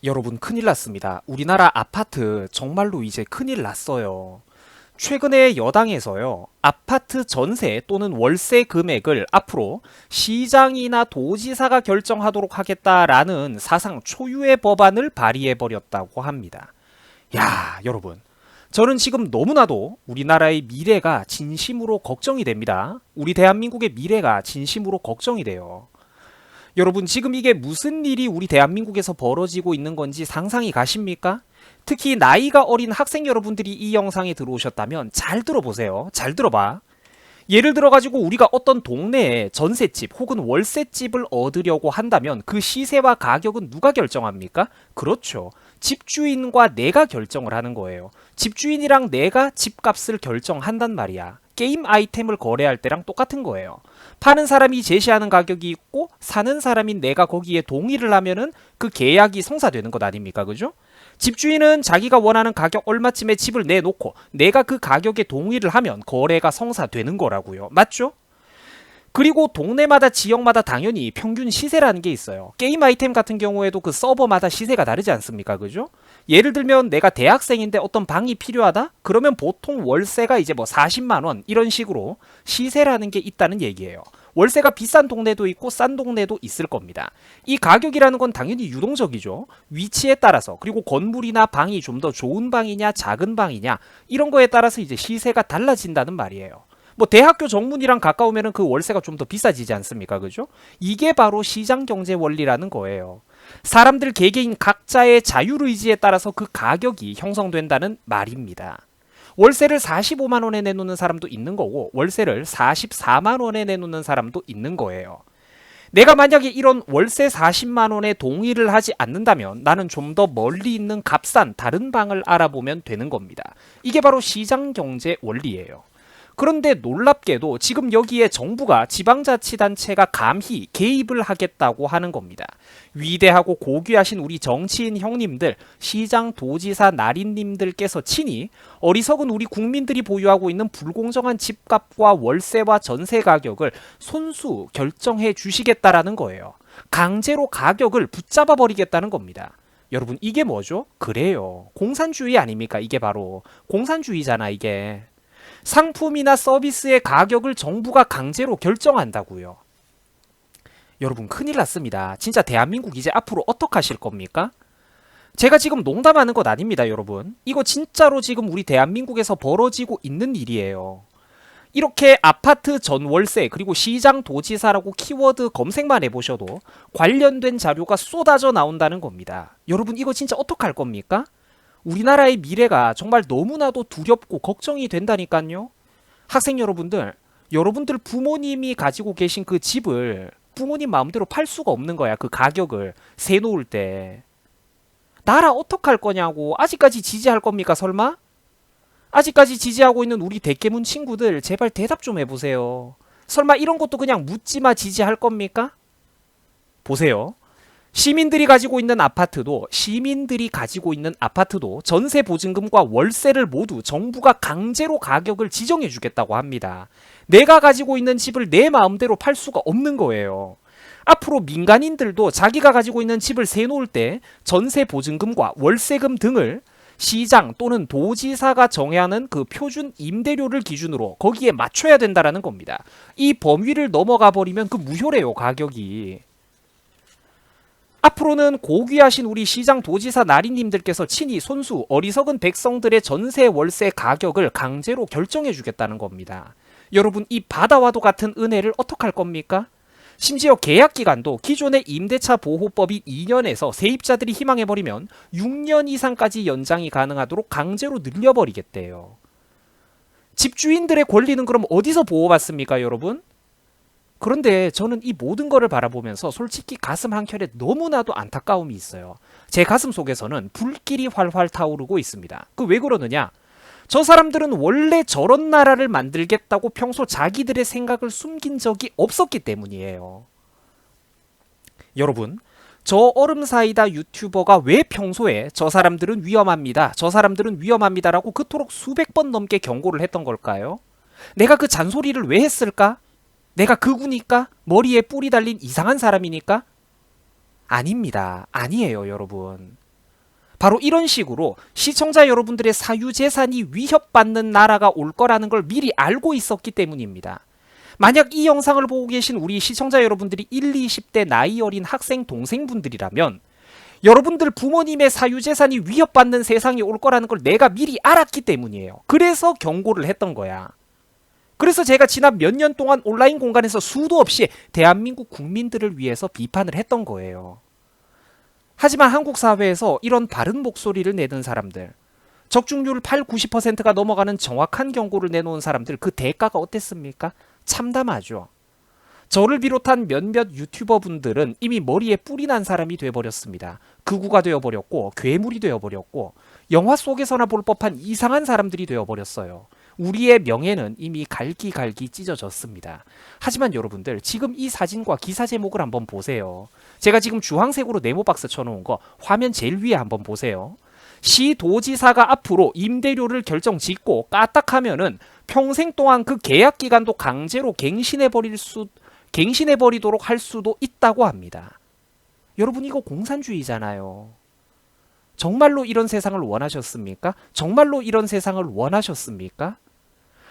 여러분 큰일 났습니다. 우리나라 아파트 정말로 이제 큰일 났어요. 최근에 여당에서요, 아파트 전세 또는 월세 금액을 앞으로 시장이나 도지사가 결정하도록 하겠다라는 사상 초유의 법안을 발의해버렸다고 합니다. 야, 여러분. 저는 지금 너무나도 우리나라의 미래가 진심으로 걱정이 됩니다. 우리 대한민국의 미래가 진심으로 걱정이 돼요. 여러분, 지금 이게 무슨 일이 우리 대한민국에서 벌어지고 있는 건지 상상이 가십니까? 특히 나이가 어린 학생 여러분들이 이 영상에 들어오셨다면 잘 들어보세요. 잘 들어봐. 예를 들어가지고 우리가 어떤 동네에 전셋집 혹은 월세집을 얻으려고 한다면 그 시세와 가격은 누가 결정합니까? 그렇죠. 집주인과 내가 결정을 하는 거예요. 집주인이랑 내가 집값을 결정한단 말이야. 게임 아이템을 거래할 때랑 똑같은 거예요. 파는 사람이 제시하는 가격이 있고 사는 사람인 내가 거기에 동의를 하면은 그 계약이 성사되는 것 아닙니까? 그죠? 집주인은 자기가 원하는 가격 얼마쯤에 집을 내놓고 내가 그 가격에 동의를 하면 거래가 성사되는 거라고요. 맞죠? 그리고 동네마다 지역마다 당연히 평균 시세라는 게 있어요. 게임 아이템 같은 경우에도 그 서버마다 시세가 다르지 않습니까? 그죠? 예를 들면 내가 대학생인데 어떤 방이 필요하다? 그러면 보통 월세가 이제 뭐 40만 원 이런 식으로 시세라는 게 있다는 얘기예요. 월세가 비싼 동네도 있고 싼 동네도 있을 겁니다. 이 가격이라는 건 당연히 유동적이죠. 위치에 따라서, 그리고 건물이나 방이 좀 더 좋은 방이냐 작은 방이냐 이런 거에 따라서 이제 시세가 달라진다는 말이에요. 뭐 대학교 정문이랑 가까우면 그 월세가 좀 더 비싸지지 않습니까? 그죠? 이게 바로 시장 경제 원리라는 거예요. 사람들 개개인 각자의 자율의지에 따라서 그 가격이 형성된다는 말입니다. 월세를 45만 원에 내놓는 사람도 있는 거고 월세를 44만 원에 내놓는 사람도 있는 거예요. 내가 만약에 이런 월세 40만 원에 동의를 하지 않는다면 나는 좀 더 멀리 있는 값싼 다른 방을 알아보면 되는 겁니다. 이게 바로 시장 경제 원리예요. 그런데 놀랍게도 지금 여기에 정부가 지방자치단체가 감히 개입을 하겠다고 하는 겁니다. 위대하고 고귀하신 우리 정치인 형님들, 시장, 도지사, 나린님들께서 친히 어리석은 우리 국민들이 보유하고 있는 불공정한 집값과 월세와 전세 가격을 손수 결정해 주시겠다라는 거예요. 강제로 가격을 붙잡아 버리겠다는 겁니다. 여러분, 이게 뭐죠? 그래요. 공산주의 아닙니까? 이게 바로 공산주의잖아, 이게. 상품이나 서비스의 가격을 정부가 강제로 결정한다고요. 여러분, 큰일 났습니다. 진짜 대한민국 이제 앞으로 어떡하실 겁니까? 제가 지금 농담하는 것 아닙니다, 여러분. 이거 진짜로 지금 우리 대한민국에서 벌어지고 있는 일이에요. 이렇게 아파트 전월세 그리고 시장 도지사라고 키워드 검색만 해보셔도 관련된 자료가 쏟아져 나온다는 겁니다. 여러분, 이거 진짜 어떡할 겁니까? 우리나라의 미래가 정말 너무나도 두렵고 걱정이 된다니까요. 학생 여러분들, 여러분들 부모님이 가지고 계신 그 집을 부모님 마음대로 팔 수가 없는 거야. 그 가격을 세놓을 때. 나라 어떡할 거냐고. 아직까지 지지할 겁니까, 설마? 아직까지 지지하고 있는 우리 대깨문 친구들 제발 대답 좀 해보세요. 설마 이런 것도 그냥 묻지마 지지할 겁니까? 보세요. 시민들이 가지고 있는 아파트도 전세 보증금과 월세를 모두 정부가 강제로 가격을 지정해 주겠다고 합니다. 내가 가지고 있는 집을 내 마음대로 팔 수가 없는 거예요. 앞으로 민간인들도 자기가 가지고 있는 집을 세놓을 때 전세 보증금과 월세금 등을 시장 또는 도지사가 정하는 그 표준 임대료를 기준으로 거기에 맞춰야 된다라는 겁니다. 이 범위를 넘어가 버리면 그 무효래요, 가격이. 앞으로는 고귀하신 우리 시장 도지사 나리님들께서 친히 손수 어리석은 백성들의 전세 월세 가격을 강제로 결정해 주겠다는 겁니다. 여러분, 이 바다와도 같은 은혜를 어떡할 겁니까? 심지어 계약 기간도 기존의 임대차 보호법이 2년에서 세입자들이 희망해버리면 6년 이상까지 연장이 가능하도록 강제로 늘려버리겠대요. 집주인들의 권리는 그럼 어디서 보호받습니까, 여러분? 그런데 저는 이 모든 거를 바라보면서 솔직히 가슴 한켠에 너무나도 안타까움이 있어요. 제 가슴 속에서는 불길이 활활 타오르고 있습니다. 그 왜 그러느냐? 저 사람들은 원래 저런 나라를 만들겠다고 평소 자기들의 생각을 숨긴 적이 없었기 때문이에요. 여러분, 저 얼음사이다 유튜버가 왜 평소에 저 사람들은 위험합니다라고 그토록 수백 번 넘게 경고를 했던 걸까요? 내가 그 잔소리를 왜 했을까? 내가 극우니까? 머리에 뿔이 달린 이상한 사람이니까? 아닙니다. 아니에요, 여러분. 바로 이런 식으로 시청자 여러분들의 사유재산이 위협받는 나라가 올 거라는 걸 미리 알고 있었기 때문입니다. 만약 이 영상을 보고 계신 우리 시청자 여러분들이 1, 20대 나이 어린 학생 동생분들이라면 여러분들 부모님의 사유재산이 위협받는 세상이 올 거라는 걸 내가 미리 알았기 때문이에요. 그래서 경고를 했던 거야. 그래서 제가 지난 몇 년 동안 온라인 공간에서 수도 없이 대한민국 국민들을 위해서 비판을 했던 거예요. 하지만 한국 사회에서 이런 바른 목소리를 내는 사람들, 적중률 8, 90%가 넘어가는 정확한 경고를 내놓은 사람들, 그 대가가 어땠습니까? 참담하죠. 저를 비롯한 몇몇 유튜버 분들은 이미 머리에 뿔이 난 사람이 되어버렸습니다. 극우가 되어버렸고 괴물이 되어버렸고 영화 속에서나 볼 법한 이상한 사람들이 되어버렸어요. 우리의 명예는 이미 갈기갈기 찢어졌습니다. 하지만 여러분들 지금 이 사진과 기사 제목을 한번 보세요. 제가 지금 주황색으로 네모박스 쳐놓은 거 화면 제일 위에 한번 보세요. 시도지사가 앞으로 임대료를 결정 짓고 까딱하면은 평생 동안 그 계약 기간도 강제로 갱신해버리도록 할 수도 있다고 합니다. 여러분 이거 공산주의잖아요. 정말로 이런 세상을 원하셨습니까? 정말로 이런 세상을 원하셨습니까?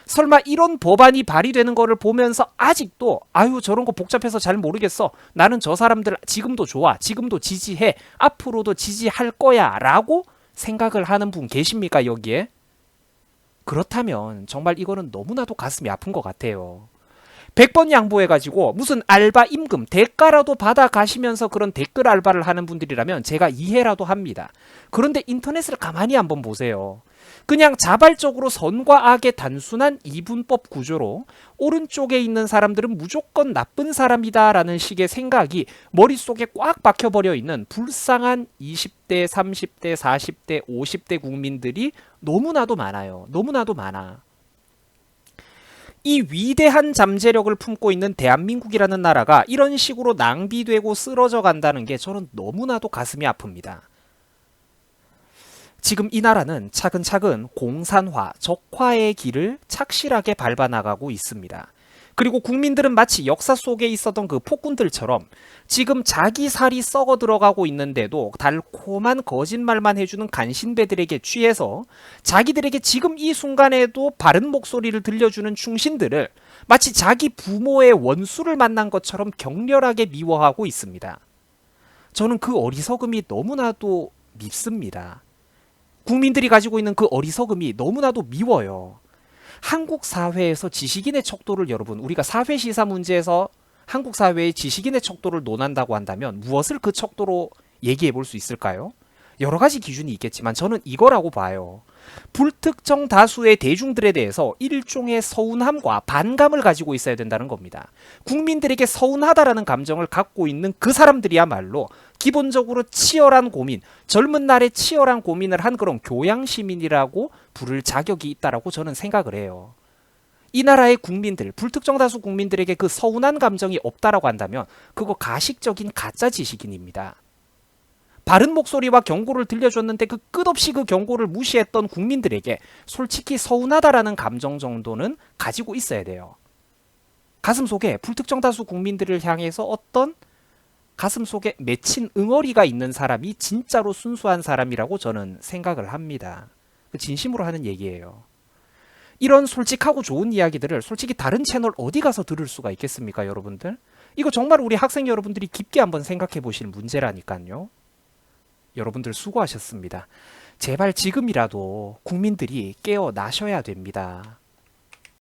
설마 이런 법안이 발의되는 거를 보면서 아직도 아유 저런 거 복잡해서 잘 모르겠어. 나는 저 사람들 지금도 좋아. 지금도 지지해. 앞으로도 지지할 거야. 라고 생각을 하는 분 계십니까 여기에? 그렇다면 정말 이거는 너무나도 가슴이 아픈 것 같아요. 100번 양보해가지고 무슨 알바 임금 대가라도 받아가시면서 그런 댓글 알바를 하는 분들이라면 제가 이해라도 합니다. 그런데 인터넷을 가만히 한번 보세요. 그냥 자발적으로 선과 악의 단순한 이분법 구조로 오른쪽에 있는 사람들은 무조건 나쁜 사람이다 라는 식의 생각이 머릿속에 꽉 박혀버려 있는 불쌍한 20대, 30대, 40대, 50대 국민들이 너무나도 많아요. 너무나도 많아. 이 위대한 잠재력을 품고 있는 대한민국이라는 나라가 이런 식으로 낭비되고 쓰러져 간다는 게 저는 너무나도 가슴이 아픕니다. 지금 이 나라는 차근차근 공산화, 적화의 길을 착실하게 밟아나가고 있습니다. 그리고 국민들은 마치 역사 속에 있었던 그 폭군들처럼 지금 자기 살이 썩어 들어가고 있는데도 달콤한 거짓말만 해주는 간신배들에게 취해서 자기들에게 지금 이 순간에도 바른 목소리를 들려주는 충신들을 마치 자기 부모의 원수를 만난 것처럼 격렬하게 미워하고 있습니다. 저는 그 어리석음이 너무나도 밉습니다. 국민들이 가지고 있는 그 어리석음이 너무나도 미워요. 한국 사회에서 지식인의 척도를 여러분 우리가 사회시사 문제에서 한국 사회의 지식인의 척도를 논한다고 한다면 무엇을 그 척도로 얘기해 볼 수 있을까요? 여러 가지 기준이 있겠지만 저는 이거라고 봐요. 불특정 다수의 대중들에 대해서 일종의 서운함과 반감을 가지고 있어야 된다는 겁니다. 국민들에게 서운하다라는 감정을 갖고 있는 그 사람들이야말로 기본적으로 치열한 고민, 젊은 날에 치열한 고민을 한 그런 교양시민이라고 부를 자격이 있다라고 저는 생각을 해요. 이 나라의 국민들, 불특정 다수 국민들에게 그 서운한 감정이 없다라고 한다면 그거 가식적인 가짜 지식인입니다. 바른 목소리와 경고를 들려줬는데 그 끝없이 그 경고를 무시했던 국민들에게 솔직히 서운하다라는 감정 정도는 가지고 있어야 돼요. 가슴속에 불특정 다수 국민들을 향해서 어떤 가슴속에 맺힌 응어리가 있는 사람이 진짜로 순수한 사람이라고 저는 생각을 합니다. 진심으로 하는 얘기예요. 이런 솔직하고 좋은 이야기들을 솔직히 다른 채널 어디 가서 들을 수가 있겠습니까, 여러분들? 이거 정말 우리 학생 여러분들이 깊게 한번 생각해 보실 문제라니까요. 여러분들 수고하셨습니다. 제발 지금이라도 국민들이 깨어나셔야 됩니다.